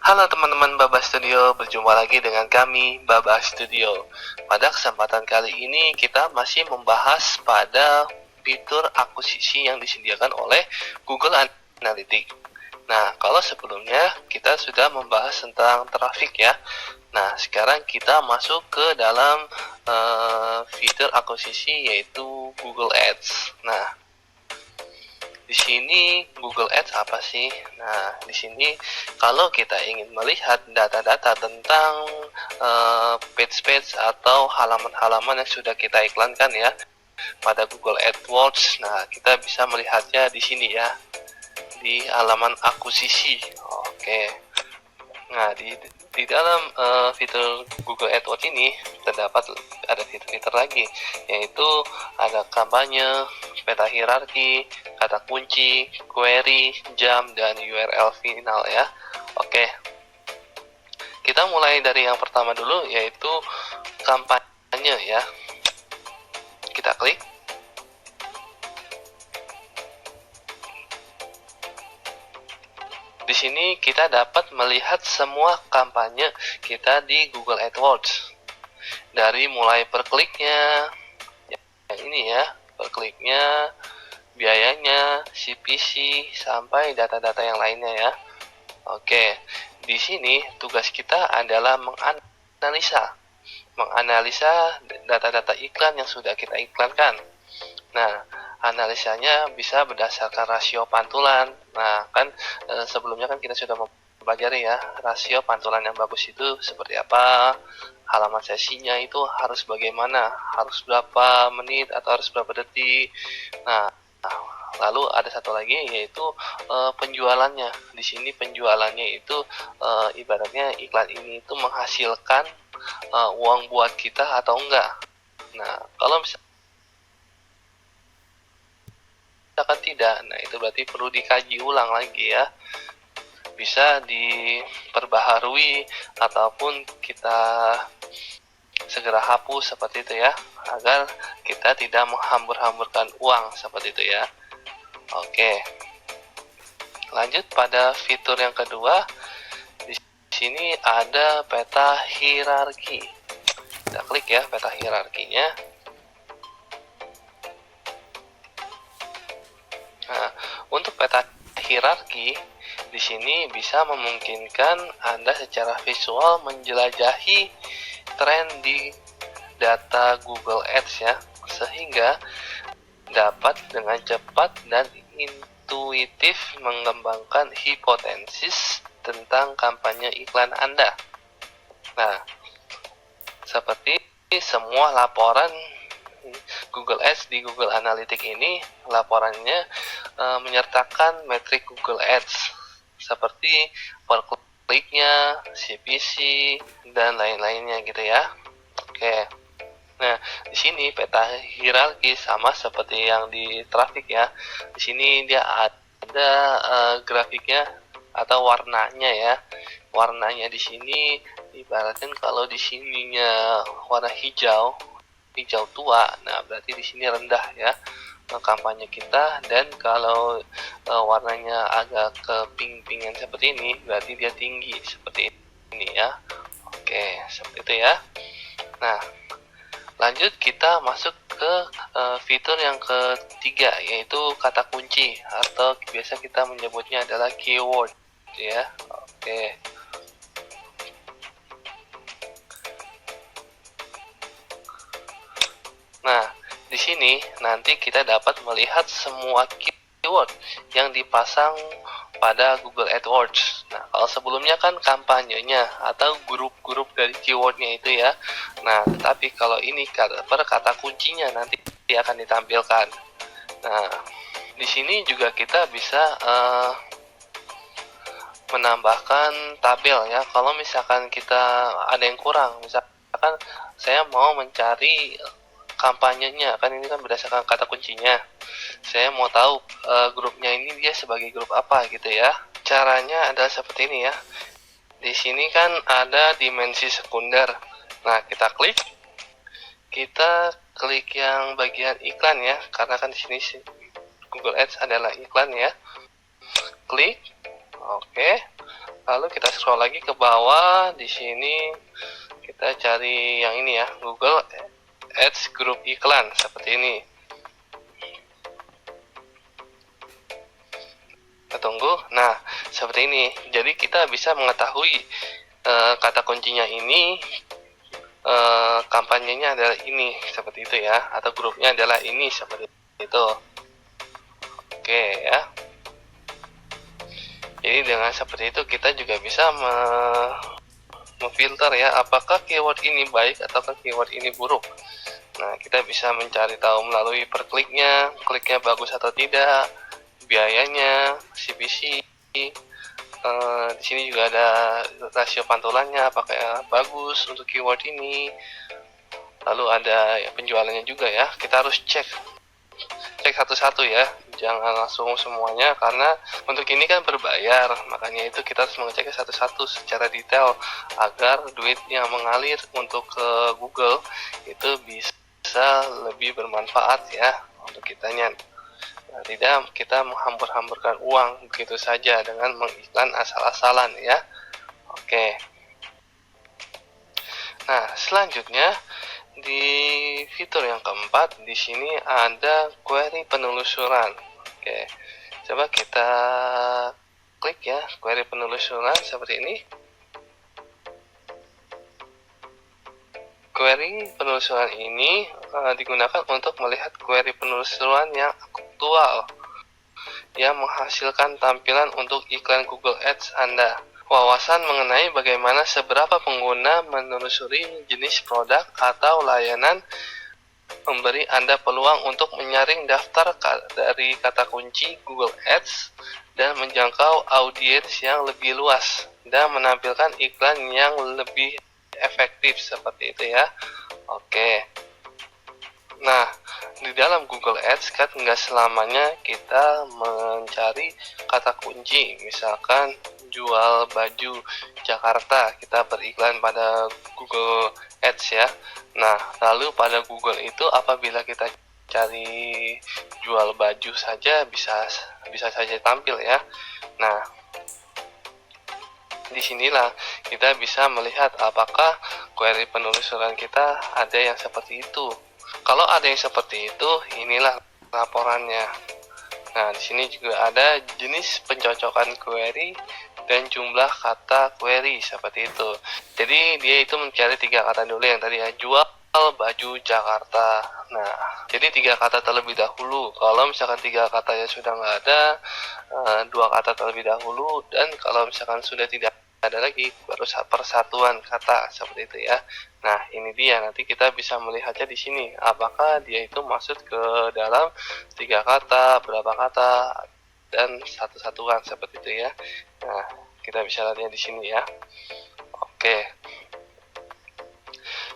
Halo teman-teman Baba Studio, berjumpa lagi dengan kami Baba Studio. Pada kesempatan kali ini kita masih membahas pada fitur akuisisi yang disediakan oleh Google Analytics. Nah, kalau sebelumnya kita sudah membahas tentang traffic ya. Nah, sekarang kita masuk ke dalam fitur akuisisi yaitu Google Ads. Nah, di sini Google Ads apa sih? Nah, di sini kalau kita ingin melihat data-data tentang page-page atau halaman-halaman yang sudah kita iklankan ya pada Google AdWords, nah kita bisa melihatnya di sini ya, di halaman akuisisi. Oke. Nah, di dalam fitur Google AdWords ini terdapat ada fitur-fitur lagi, yaitu ada kampanye, peta hierarki, kata kunci, query, jam, dan URL final ya. Oke, kita mulai dari yang pertama dulu, yaitu kampanye ya. Kita klik. Di sini kita dapat melihat semua kampanye kita di Google AdWords. Dari mulai per kliknya, yang ini ya, per kliknya, biayanya, CPC, sampai data-data yang lainnya ya. Oke, di sini tugas kita adalah menganalisa data-data iklan yang sudah kita iklankan. Nah, analisanya bisa berdasarkan rasio pantulan. Nah, kan sebelumnya kan kita sudah mempelajari ya, rasio pantulan yang bagus itu seperti apa, halaman sesinya itu harus bagaimana, harus berapa menit atau harus berapa detik. Nah, lalu ada satu lagi yaitu penjualannya. Di sini penjualannya itu ibaratnya iklan ini itu menghasilkan uang buat kita atau enggak. Nah, kalau misalkan tidak, nah itu berarti perlu dikaji ulang lagi ya, bisa diperbaharui ataupun kita segera hapus seperti itu ya, agar kita tidak menghambur-hamburkan uang seperti itu ya. Oke, lanjut pada fitur yang kedua. Di sini ada peta hierarki. Kita klik ya peta hierarkinya. Nah, untuk peta hierarki di sini bisa memungkinkan Anda secara visual menjelajahi tren di data Google Ads ya, sehingga dapat dengan cepat dan intuitif mengembangkan hipotesis tentang kampanye iklan Anda. Nah, seperti semua laporan Google Ads di Google Analytics ini, laporannya menyertakan metrik Google Ads seperti per kliknya, CPC, dan lain-lainnya gitu ya. Oke. Nah, di sini peta hierarki sama seperti yang di traffic ya. Di sini dia ada grafiknya atau warnanya ya. Warnanya di sini ibaratkan kalau di sininya warna hijau tua, nah berarti di sini rendah ya kampanye kita, dan kalau warnanya agak ke pink-pinkan seperti ini berarti dia tinggi seperti ini ya. Oke, seperti itu ya. Nah, lanjut kita masuk ke fitur yang ketiga, yaitu kata kunci atau biasa kita menyebutnya adalah keyword ya. Oke. Nah, di sini nanti kita dapat melihat semua keyword yang dipasang pada Google AdWords. Nah, kalau sebelumnya kan kampanyenya atau grup-grup dari keywordnya itu ya. Nah, tetapi kalau ini per kata kuncinya nanti akan ditampilkan. Nah, di sini juga kita bisa menambahkan tabel ya. Kalau misalkan kita ada yang kurang, misalkan saya mau mencari kampanyenya, kan ini kan berdasarkan kata kuncinya, saya mau tahu grupnya ini dia sebagai grup apa gitu ya. Caranya adalah seperti ini ya. Di sini kan ada dimensi sekunder. Nah, kita klik yang bagian iklan ya, karena kan di sini Google Ads adalah iklan ya. Klik, oke. Lalu kita scroll lagi ke bawah. Di sini kita cari yang ini ya, Google Ads grup iklan seperti ini. Kita tunggu. Nah, seperti ini. Jadi kita bisa mengetahui kata kuncinya ini, kampanyenya adalah ini, seperti itu ya, atau grupnya adalah ini, seperti itu. Oke ya. Jadi dengan seperti itu kita juga bisa memfilter ya, apakah keyword ini baik atau keyword ini buruk. Nah, kita bisa mencari tahu melalui per kliknya bagus atau tidak, biayanya, CPC. Di sini juga ada rasio pantulannya, apakah bagus untuk keyword ini. Lalu ada ya, penjualannya juga ya. Kita harus cek satu-satu ya, jangan langsung semuanya, karena untuk ini kan berbayar, makanya itu kita harus mengeceknya satu-satu secara detail agar duit yang mengalir untuk ke Google itu bisa lebih bermanfaat ya untuk kitanya. Tidak kita menghambur-hamburkan uang begitu saja dengan mengiklan asal-asalan ya. Oke. Nah, selanjutnya di fitur yang keempat, di sini ada query penelusuran. Oke, coba kita klik ya, query penelusuran seperti ini. Query penelusuran ini digunakan untuk melihat query penelusuran yang aktual yang menghasilkan tampilan untuk iklan Google Ads Anda. Wawasan mengenai bagaimana seberapa pengguna menelusuri jenis produk atau layanan memberi Anda peluang untuk menyaring daftar dari kata kunci Google Ads dan menjangkau audiens yang lebih luas dan menampilkan iklan yang lebih efektif, seperti itu ya. Oke. Nah, di dalam Google Ads kan nggak selamanya kita mencari kata kunci, misalkan jual baju Jakarta, kita beriklan pada Google Ads ya. Nah, lalu pada Google itu apabila kita cari jual baju saja bisa saja tampil ya. Nah, disinilah kita bisa melihat apakah query penelusuran kita ada yang seperti itu. Kalau ada yang seperti itu, inilah laporannya. Nah, di sini juga ada jenis pencocokan query dan jumlah kata query, seperti itu. Jadi dia itu mencari 3 kata dulu yang tadi ya, jual baju Jakarta. Nah, jadi 3 kata terlebih dahulu. Kalau misalkan 3 katanya sudah nggak ada, 2 kata terlebih dahulu, dan kalau misalkan sudah tidak ada lagi, baru persatuan kata, seperti itu ya. Nah, ini dia, nanti kita bisa melihatnya di sini, apakah dia itu masuk ke dalam 3 kata, berapa kata, dan satu-satuan, seperti itu ya. Nah, kita bisa lihatnya di sini ya. Oke.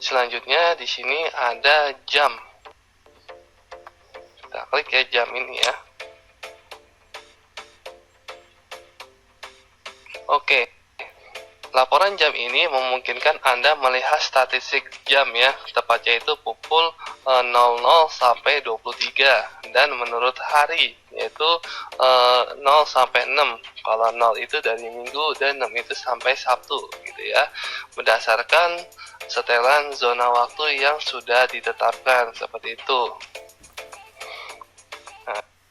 Selanjutnya di sini ada jam. Kita klik ya jam ini ya. Oke. Laporan jam ini memungkinkan Anda melihat statistik jam ya, tepatnya itu pukul 00 sampai 23, dan menurut hari yaitu 0 sampai 6. Kalau 0 itu dari Minggu dan 6 itu sampai Sabtu gitu ya. Berdasarkan setelan zona waktu yang sudah ditetapkan, seperti itu.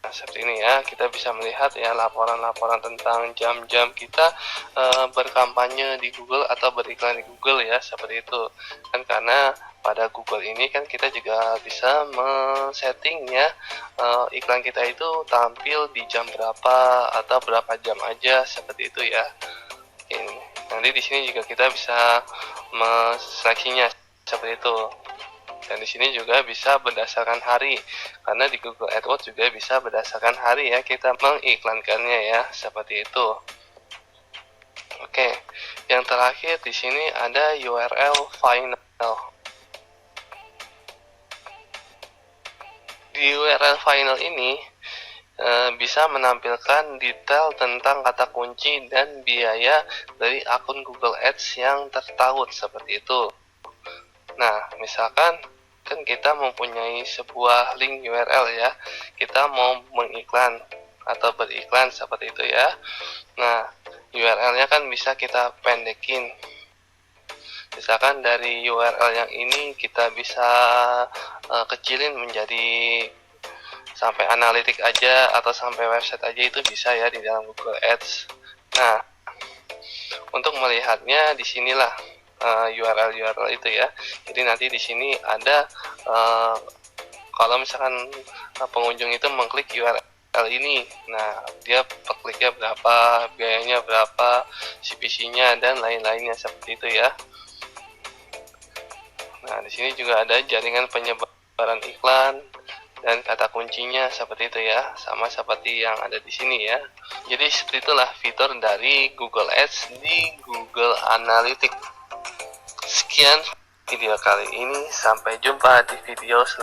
Seperti ini ya, kita bisa melihat ya laporan-laporan tentang jam-jam kita berkampanye di Google atau beriklan di Google ya, seperti itu kan. Karena pada Google ini kan kita juga bisa men-setting ya, iklan kita itu tampil di jam berapa atau berapa jam aja, seperti itu ya. Ini nanti di sini juga kita bisa menseleksinya, seperti itu. Dan di sini juga bisa berdasarkan hari, karena di Google AdWords juga bisa berdasarkan hari ya, kita mengiklankannya ya, seperti itu. Oke, yang terakhir di sini ada URL final. Di URL final ini bisa menampilkan detail tentang kata kunci dan biaya dari akun Google Ads yang tertaut, seperti itu. Nah, misalkan kan kita mempunyai sebuah link URL ya, kita mau mengiklan atau beriklan, seperti itu ya. Nah, URL-nya kan bisa kita pendekin. Misalkan dari URL yang ini kita bisa kecilin menjadi sampai analitik aja atau sampai website aja, itu bisa ya di dalam Google Ads. Nah, untuk melihatnya di sinilah URL itu ya. Jadi nanti di sini ada kalau misalkan pengunjung itu mengklik URL ini, nah dia per kliknya berapa, biayanya berapa, CPC-nya dan lain-lainnya seperti itu ya. Nah, di sini juga ada jaringan penyebaran iklan dan kata kuncinya seperti itu ya, sama seperti yang ada di sini ya. Jadi seperti itulah fitur dari Google Ads di Google Analytics. Sekian video kali ini, sampai jumpa di video selanjutnya.